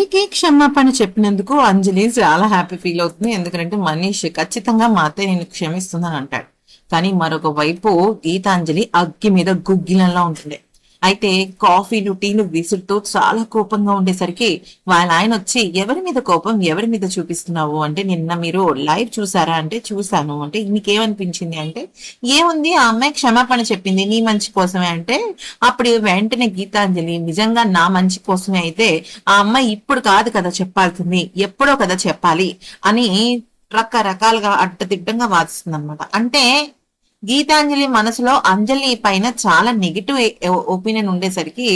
అంజలికి క్షమాపణ చెప్పినందుకు అంజలి చాలా హ్యాపీ ఫీల్ అవుతుంది. ఎందుకంటే మనీష్ ఖచ్చితంగా మా అత్తయ్య నేను క్షమిస్తుందని అంటాడు. కానీ మరొక వైపు గీతాంజలి అగ్గి మీద గుగ్గిలంలా ఉంటుంది. అయితే కాఫీలు టీలు విసురుతూ చాలా కోపంగా ఉండేసరికి వాళ్ళ ఆయన వచ్చి ఎవరి మీద కోపం ఎవరి మీద చూపిస్తున్నావు అంటే, నిన్న మీరు లైవ్ చూసారా అంటే చూసాను అంటే నీకేమనిపించింది అంటే, ఏముంది ఆ అమ్మాయి క్షమాపణ చెప్పింది నీ మంచి కోసమే అంటే, అప్పుడు వెంటనే గీతాంజలి నిజంగా నా మంచి కోసమే అయితే ఆ అమ్మాయి ఇప్పుడు కాదు కదా చెప్పాల్సింది, ఎప్పుడో కదా చెప్పాలి అని రకరకాలుగా అడ్డదిడ్డంగా వాదిస్తుంది అనమాట. అంటే గీతాంజలి మనసులో అంజలి పైన చాలా నెగిటివ్ ఒపీనియన్ ఉండేసరికి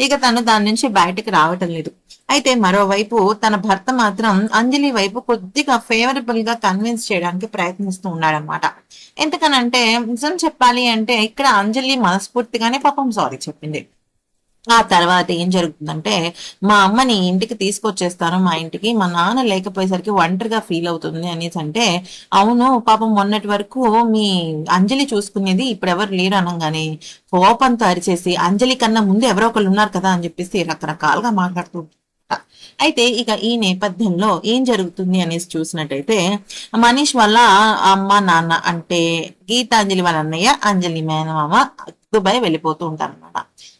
ఇక తను దాని నుంచి బయటకు రావటం లేదు. అయితే మరోవైపు తన భర్త మాత్రం అంజలి వైపు కొద్దిగా ఫేవరబుల్ గా కన్విన్స్ చేయడానికి ప్రయత్నిస్తూ ఉన్నాడనమాట. ఎందుకనంటే నిజం చెప్పాలి అంటే ఇక్కడ అంజలి మనస్ఫూర్తిగానే పాపం సారీ చెప్పింది. ఆ తర్వాత ఏం జరుగుతుందంటే, మా అమ్మని ఇంటికి తీసుకొచ్చేస్తాను, మా ఇంటికి మా నాన్న లేకపోయేసరికి ఒంటరిగా ఫీల్ అవుతుంది అనేసి అంటే, అవును పాపం మొన్నటి వరకు మీ అంజలి చూసుకునేది ఇప్పుడు ఎవరు లేరు అనగానే కోపంతో అరిచేసి అంజలి కన్నా ముందు ఎవరో ఒకళ్ళు ఉన్నారు కదా అని చెప్పేసి రకరకాలుగా మాట్లాడుతూ ఉంటా. అయితే ఇక ఈ నేపథ్యంలో ఏం జరుగుతుంది అనేసి చూసినట్టయితే, మనీష్ వాళ్ళ అమ్మ నాన్న అంటే గీతాంజలి వాళ్ళ అన్నయ్య అంజలి మేనమామ దుబాయ్ వెళ్ళిపోతూ ఉంటారు అనమాట.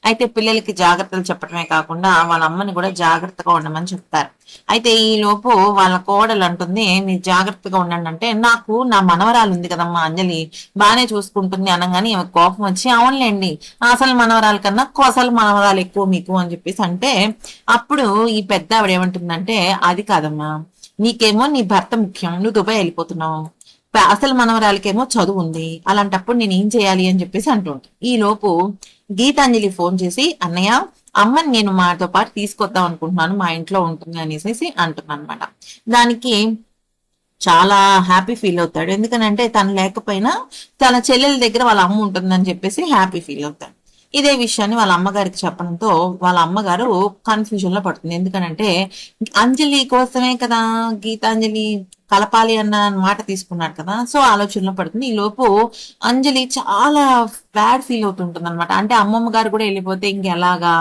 అయితే పిల్లలకి జాగ్రత్తలు చెప్పడమే కాకుండా వాళ్ళ అమ్మని కూడా జాగ్రత్తగా ఉండమని చెప్తారు. అయితే ఈ లోపు వాళ్ళ కోడలు అంటుంది, మీరు జాగ్రత్తగా ఉండండి అంటే, నాకు నా మనవరాలు ఉంది కదమ్మా అంజలి బానే చూసుకుంటుంది అనగానే ఈమె కోపం వచ్చి, అవునులేండి అసలు మనవరాలు కన్నా కోసలు మనవరాలు ఎక్కువ మీకు అని చెప్పేసి అంటే, అప్పుడు ఈ పెద్ద ఆవిడ ఏమంటుందంటే, అది కాదమ్మా, నీకేమో నీ భర్త ముఖ్యం, నువ్వు దుబాయ్ వెళ్ళిపోతున్నావు, అసలు మనవరాలకేమో చదువు ఉంది, అలాంటప్పుడు నేను ఏం చేయాలి అని చెప్పేసి అంటుంది. ఈ లోపు గీతాంజలి ఫోన్ చేసి, అన్నయ్య అమ్మని నేను మాతో పాటు తీసుకొద్దాం అనుకుంటున్నాను, మా ఇంట్లో ఉంటుంది అనేసి అంటున్నాను అనమాట. దానికి చాలా హ్యాపీ ఫీల్ అవుతాడు. ఎందుకనంటే తను లేకపోయినా తన చెల్లెల దగ్గర వాళ్ళ అమ్మ ఉంటుందని చెప్పేసి హ్యాపీ ఫీల్ అవుతాడు. ఇదే విషయాన్ని వాళ్ళ అమ్మగారికి చెప్పడంతో వాళ్ళ అమ్మగారు కన్ఫ్యూజన్ లో పడుతుంది. ఎందుకనంటే అంజలి కోసమే కదా గీతాంజలి కలపాలి అన్న మాట తీసుకున్నాడు కదా, సో ఆలోచనలో పడుతుంది. ఈ లోపు అంజలి చాలా బ్యాడ్ ఫీల్ అవుతుంటుంది అనమాట. అంటే అమ్మమ్మ గారు కూడా వెళ్ళిపోతే ఇంకెలాగా,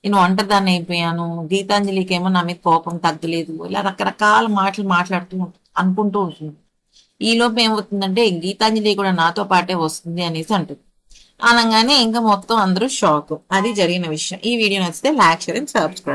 నేను ఒంటరిదాన్ని అయిపోయాను, గీతాంజలికి ఏమో నా మీద కోపం తగ్గలేదు, ఇలా రకరకాల మాటలు మాట్లాడుతూ అనుకుంటూ ఉంటుంది. ఈ లోపు ఏమవుతుందంటే గీతాంజలి కూడా నాతో పాటే వస్తుంది అనేసి అంటుంది. అనగానే ఇంకా మొత్తం అందరూ షాక్. అది జరిగిన విషయం. ఈ వీడియో నచ్చితే లైక్ షేర్ అండ్ సబ్స్క్రైబ్.